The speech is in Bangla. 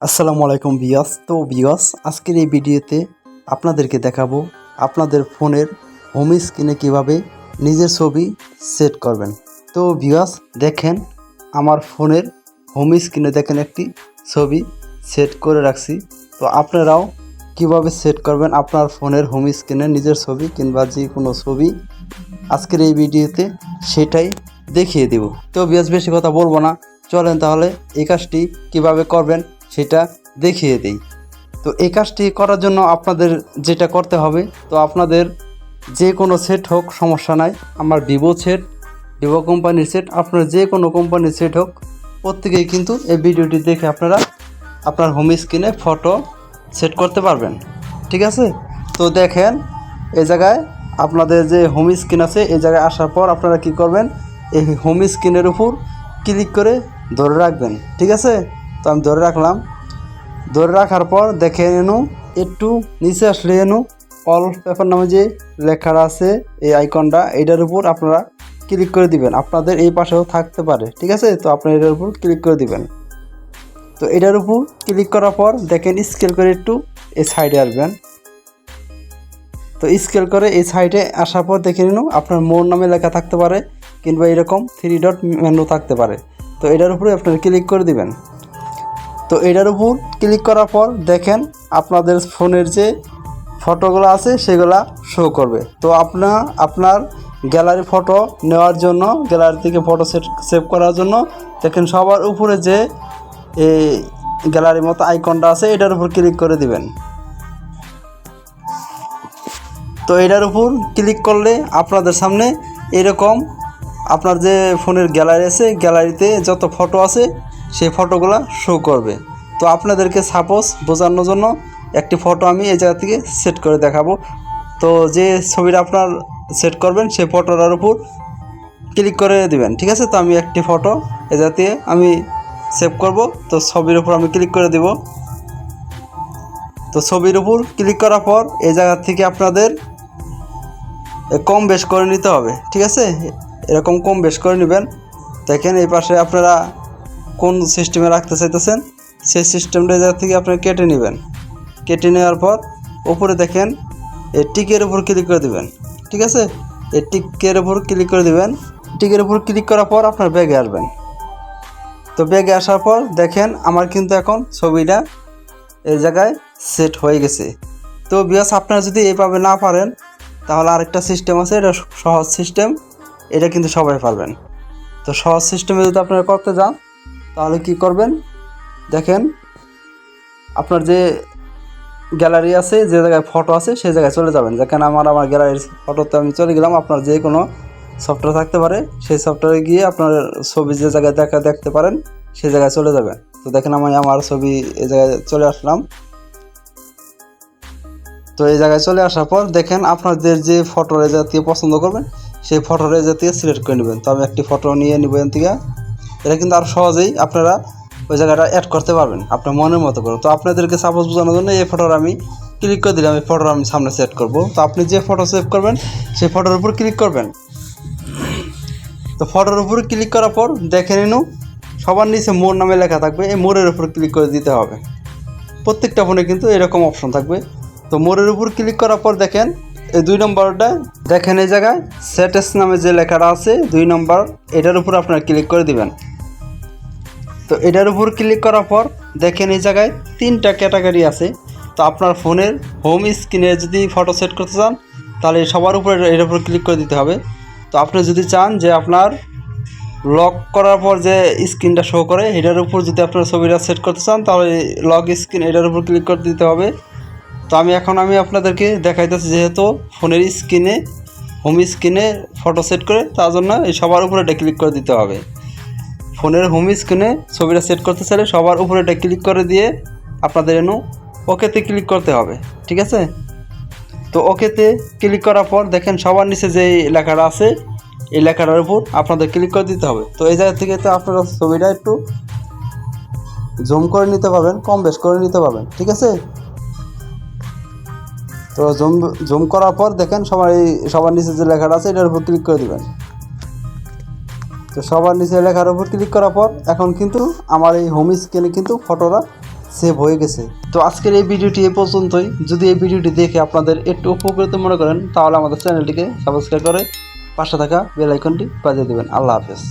আসসালামু আলাইকুম ভিউয়ার্স। তো ভিউয়ার্স, আজকের এই ভিডিওতে আপনাদেরকে দেখাবো আপনাদের ফোনের হোম স্ক্রিনে কিভাবে নিজের ছবি সেট করবেন। তো ভিউয়ার্স, দেখেন আমার ফোনের হোম স্ক্রিনে দেখেন একটি ছবি সেট করে রাখছি। তো আপনারাও কিভাবে সেট করবেন আপনার ফোনের হোম স্ক্রিনে নিজের ছবি কিংবা যে কোনো ছবি, আজকের এই ভিডিওতে সেটাই দেখিয়ে দেব। তো ভিউয়ার্স, বেশি কথা বলবো না, চলেন তাহলে এই কাজটি কিভাবে করবেন সেটা দেখিয়ে দিই। তো এই কাজটি করার জন্য আপনাদের যেটা করতে হবে, তো আপনাদের যে কোনো সেট হোক সমস্যা নাই, আমার ভিভো কোম্পানির সেট, আপনার যে কোনো কোম্পানির সেট হোক, প্রত্যেকেই কিন্তু এই ভিডিওটি দেখে আপনারা আপনার হোম স্ক্রিনে ফটো সেট করতে পারবেন। ঠিক আছে? তো দেখেন এই জায়গায় আপনাদের যে হোম স্ক্রিন আছে, এই জায়গায় আসার পর আপনারা কি করবেন, এই হোম স্ক্রিনের উপর ক্লিক করে ধরে রাখবেন। ঠিক আছে? তো আমি ধরে রাখলাম। ধরে রাখার পর দেখে এনো একটু নিচে আসলে এনো অল পেপার নামে যে লেখাটা আছে এই আইকনটা, এটার উপর আপনারা ক্লিক করে দিবেন। আপনাদের এই পাশেও থাকতে পারে। ঠিক আছে? তো আপনারা এটার উপর ক্লিক করে দিবেন। তো এটার উপর ক্লিক করার পর দেখেন স্কেল করে একটু এই সাইডে আসবেন। তো স্কেল করে এই সাইডে আসার পর দেখে নিন আপনার মোর নামে লেখা থাকতে পারে কিংবা এরকম 3 ডট মেনু থাকতে পারে। তো এটার উপরে আপনারা ক্লিক করে দিবেন। তো এটার উপর ক্লিক করার পর দেখেন আপনাদের ফোনের যে ফটোগুলো আছে সেগুলা শো করবে। তো আপনার গ্যালারি ফটো নেওয়ার জন্য, গ্যালারি থেকে ফটো সেভ করার জন্য দেখেন সবার উপরে যে এই গ্যালারির মতো আইকনটা আছে এটার উপর ক্লিক করে দিবেন। তো এটার উপর ক্লিক করলে আপনাদের সামনে এরকম আপনার যে ফোনের গ্যালারি আছে, গ্যালারিতে যত ফটো আছে সেই ফটোগুলো শো করবে। তো আপনাদেরকে সাপোজ বোঝানোর জন্য একটি ফটো আমি এই জায়গা থেকে সেট করে দেখাবো। তো যে ছবিটা আপনার সেট করবেন সেই ফটোটার উপর ক্লিক করে দিবেন। ঠিক আছে? তো আমি একটি ফটো এই জায়গা থেকে আমি সেভ করব। তো ছবির উপর আমি ক্লিক করে দিব। তো ছবির উপর ক্লিক করার পর এই জায়গা থেকে আপনাদের কম বেশ করে নিতে হবে। ঠিক আছে? এরকম কম বেশ করে নেবেন। দেখেন এই পাশে আপনারা কোন সিস্টেমে রাখতে চাইতেছেন সেই সিস্টেমটা জায়গা থেকে আপনারা কেটে নেবেন। কেটে নেওয়ার পর উপরে দেখেন এই টিকের উপর ক্লিক করে দিবেন। ঠিক আছে? এই টিকের উপর ক্লিক করে দিবেন। টিকের উপর ক্লিক করার পর আপনার ব্যাগে আসবেন। তো ব্যাগে আসার পর দেখেন আমার কিন্তু এখন ছবিটা এই জায়গায় সেট হয়ে গেছে। তো ভিউয়ার্স, আপনারা যদি এইভাবে না পারেন তাহলে আরেকটা সিস্টেম আছে, এটা সহজ সিস্টেম, এটা কিন্তু সবাই পারবেন। তো সহজ সিস্টেমে যদি আপনারা করতে যান তাহলে কি করবেন, দেখেন আপনার যে গ্যালারি আছে, যে জায়গায় ফটো আছে সেই জায়গায় চলে যাবেন। যেখানে আমার গ্যালারির ফটোতে আমি চলে গেলাম, আপনার যে কোনো সফটওয়্যার থাকতে পারে সেই সফটওয়্যারে গিয়ে আপনার ছবি যে জায়গায় দেখতে পারেন সেই জায়গায় চলে যাবেন। তো দেখেন আমি আমার ছবি এই জায়গায় চলে আসলাম। তো এই জায়গায় চলে আসার পর দেখেন আপনাদের যে ফটো জাতীয় পছন্দ করবেন সেই ফটো জাতীয় সিলেক্ট করে নেবেন। তো আমি একটি ফটো নিয়ে নেব এখান থেকে। এটা কিন্তু আরও সহজেই আপনারা ওই জায়গাটা অ্যাড করতে পারবেন আপনার মনের মতো করে। তো আপনাদেরকে সাপোজ বোঝানোর জন্য এই ফটোর আমি ক্লিক করে দিলাম, এই ফটোর আমি সামনে সেট করব। তো আপনি যে ফটো সেভ করবেন সেই ফটোর উপর ক্লিক করবেন। তো ফটোর উপর ক্লিক করার পর দেখে নিন সবার নিচে মোর নামে লেখা থাকবে, এই মোরের উপর ক্লিক করে দিতে হবে। প্রত্যেকটা ফোনে কিন্তু এরকম অপশন থাকবে। তো মোরের উপর ক্লিক করার পর দেখেন এই 2 নম্বরটা, দেখেন এই জায়গায় স্ট্যাটাস নামে যে লেখাটা আছে 2 নম্বর, এটার উপর আপনারা ক্লিক করে দিবেন। তো এটার উপর ক্লিক করার পর দেখেন এই জায়গায় 3টা ক্যাটাগরি আছে। তো আপনার ফোনের হোম স্ক্রিনে যদি ফটো সেট করতে চান তাহলে সবার উপরে এর উপর ক্লিক করে দিতে হবে। তো আপনি যদি চান যে আপনার লক করার পর যে স্ক্রিনটা শো করে এটার উপর যদি আপনার ছবিটা সেট করতে চান তাহলে লক স্ক্রিন এটার উপর ক্লিক করে দিতে হবে। তো আমি আপনাদেরকে দেখাইতেছি যেহেতু ফোনের স্ক্রিনে হোম স্ক্রিনে ফটো সেট করে, তার জন্য এই সবার উপরে এটা ক্লিক করে দিতে হবে। ফোনের হোম স্ক্রিনে ছবিটা সেট করতে চাইলে সবার উপরে এটা ক্লিক করে দিয়ে আপনাদের এনো ওকেতে ক্লিক করতে হবে। ঠিক আছে? তো ওকেতে ক্লিক করার পর দেখেন সবার নিচে যে লেখাটা আছে এই লেখাটার উপর আপনাদের ক্লিক করে দিতে হবে। তো এই জায়গা থেকে তো আপনারা ছবিটা একটু জুম করে নিতে পারবেন, কম বেশ করে নিতে পারবেন। ঠিক আছে? তো জুম করার পর দেখেন সবার নিচে যে লেখাটা আছে এটার উপর ক্লিক করে দিবেন। তো সবার নিচে লেখার উপর ক্লিক করার পর এখন কিন্তু আমার এই হোম স্ক্রিনে কিন্তু ফটোটা সেভ হয়ে গেছে। তো আজকের এই ভিডিওটি এ পর্যন্তই। যদি এই ভিডিওটি দেখে আপনাদের একটু উপকৃত মনে করেন তাহলে আমাদের চ্যানেলটিকে সাবস্ক্রাইব করে পাশে থাকা বেল আইকনটি বাজিয়ে দেবেন। আল্লাহ হাফেজ।